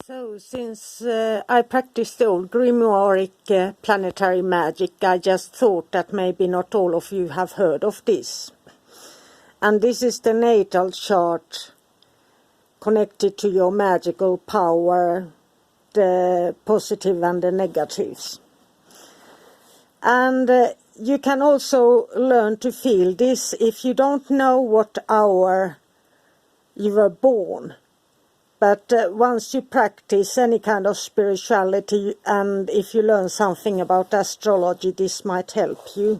So, since I practiced the old grimoire planetary magic, I just thought that maybe not all of you have heard of this. And this is the natal chart connected to your magical power, the positive and the negatives. And you can also learn to feel this if you don't know what hour you were born. But once you practice any kind of spirituality, and if you learn something about astrology, this might help you.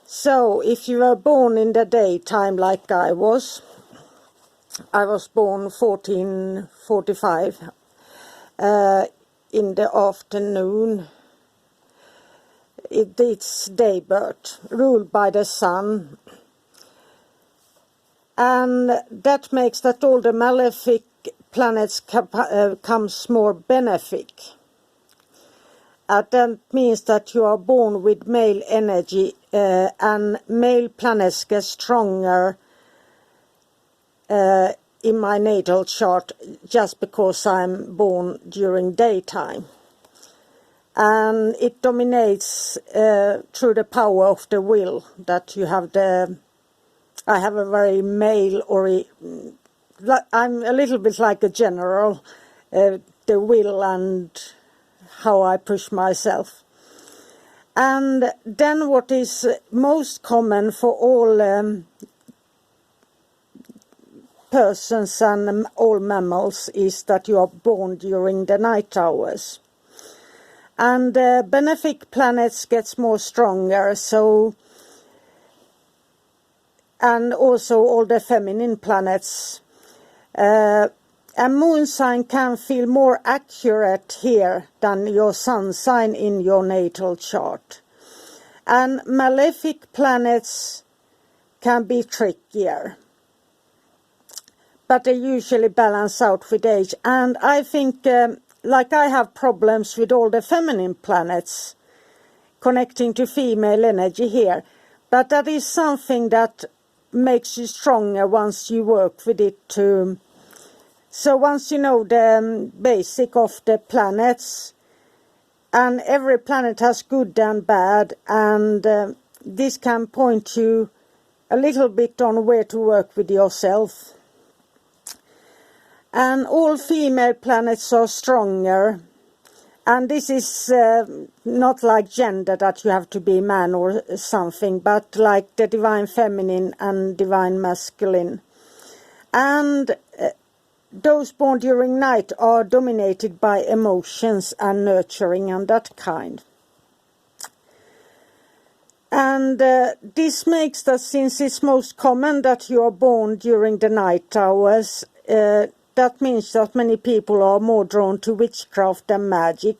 So, if you were born in the daytime like I was born 1445 in the afternoon. It's day birth, ruled by the sun. And that makes that all the malefic planets comes more benefic. That means that you are born with male energy, and male planets get stronger in my natal chart just because I'm born during daytime. And it dominates through the power of the will, that you have I have a very male, I'm a little bit like a general, the will and how I push myself. And then what is most common for all persons and all mammals is that you are born during the night hours. And the benefic planets gets more stronger, so, and also all the feminine planets. A moon sign can feel more accurate here than your sun sign in your natal chart. And malefic planets can be trickier, but they usually balance out with age. And I think, like I have problems with all the feminine planets connecting to female energy here, but that is something that makes you stronger once you work with it too. So once you know the basic of the planets, and every planet has good and bad, and this can point you a little bit on where to work with yourself. And all female planets are stronger, and this is not like gender that you have to be man or something, but like the divine feminine and divine masculine. And those born during night are dominated by emotions and nurturing and that kind. And this makes that, since it's most common that you are born during the night hours, that means that many people are more drawn to witchcraft than magic,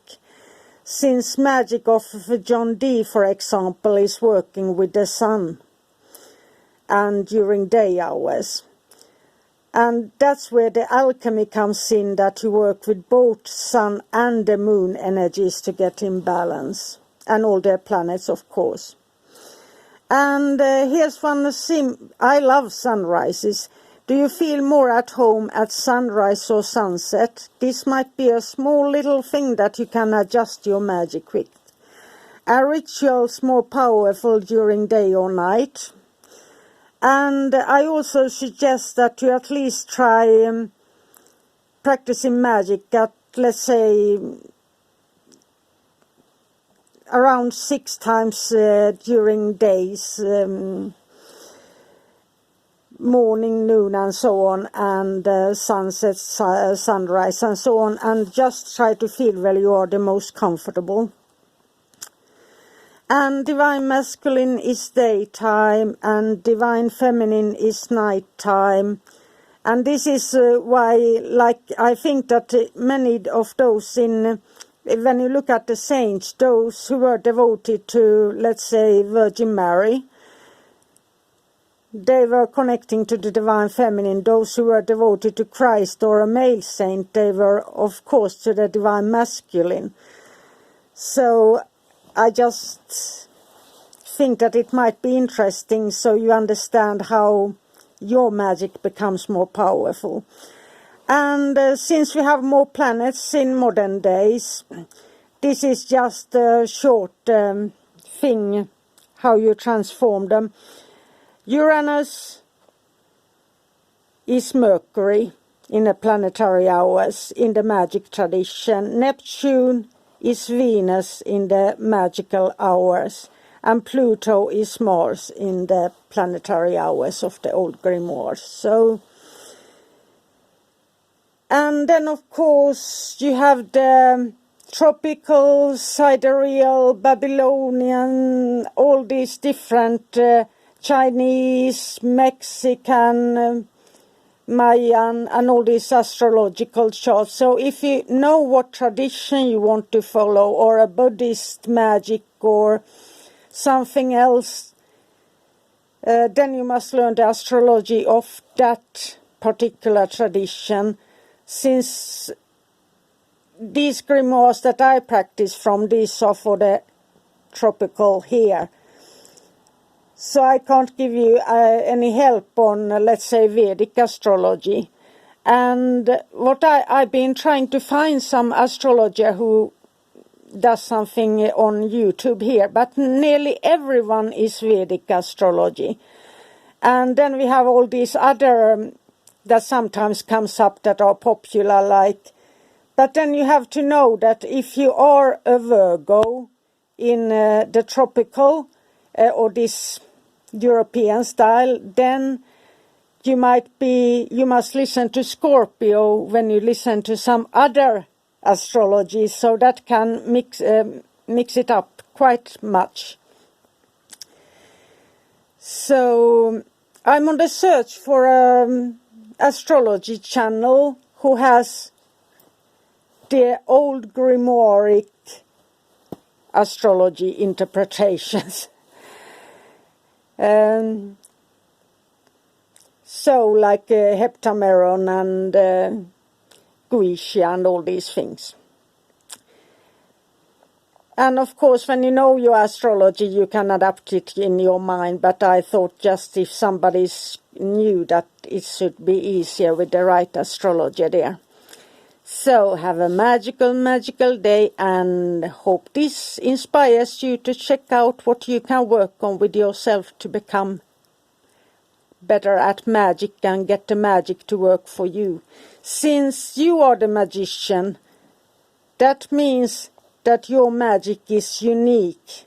since magic of John Dee, for example, is working with the sun and during day hours. And that's where the alchemy comes in, that you work with both sun and the moon energies to get in balance, and all their planets, of course. And here's one I love sunrises. Do you feel more at home at sunrise or sunset? This might be a small little thing that you can adjust your magic with. Are rituals more powerful during day or night? And I also suggest that you at least try practicing magic at, let's say, around 6 times during days, morning, noon and so on, and sunset, sunrise and so on, and just try to feel where you are the most comfortable. And divine masculine is daytime and divine feminine is nighttime. And this is why, like, I think that many of those when you look at the saints, those who were devoted to, let's say, Virgin Mary, they were connecting to the divine feminine. Those who were devoted to Christ or a male saint, they were, of course, to the divine masculine. So I just think that it might be interesting, so you understand how your magic becomes more powerful. And since we have more planets in modern days, this is just a short thing, how you transform them. Uranus is Mercury in the planetary hours in the Magick tradition. Neptune is Venus in the magical hours. And Pluto is Mars in the planetary hours of the old grimoires. So, and then of course you have the tropical, sidereal, Babylonian, all these different Chinese, Mexican, Mayan, and all these astrological charts. So if you know what tradition you want to follow, or a Buddhist magic or something else, then you must learn the astrology of that particular tradition, since these grimoires that I practice from, these are for the tropical here. So I can't give you any help on, let's say, Vedic astrology. And what I've been trying to find some astrologer who does something on YouTube here, but nearly everyone is Vedic astrology. And then we have all these other that sometimes comes up that are popular, like, but then you have to know that if you are a Virgo in the tropical or this European style, then you must listen to Scorpio when you listen to some other astrology, so that can mix it up quite much. So I'm on the search for an astrology channel who has the old grimoire astrology interpretations. So like Heptameron and Goetia and all these things. And of course, when you know your astrology, you can adapt it in your mind. But I thought just if somebody knew that it should be easier with the right astrology there. So have a magical day, and hope this inspires you to check out what you can work on with yourself to become better at magic and get the magic to work for you. Since you are the magician, that means that your magic is unique.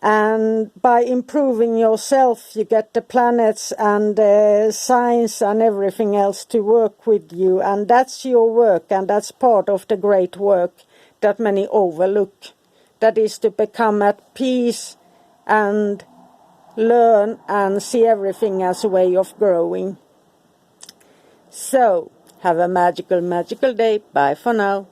And by improving yourself, you get the planets and the signs and everything else to work with you. And that's your work, and that's part of the great work that many overlook. That is to become at peace and learn and see everything as a way of growing. So, have a magical day. Bye for now.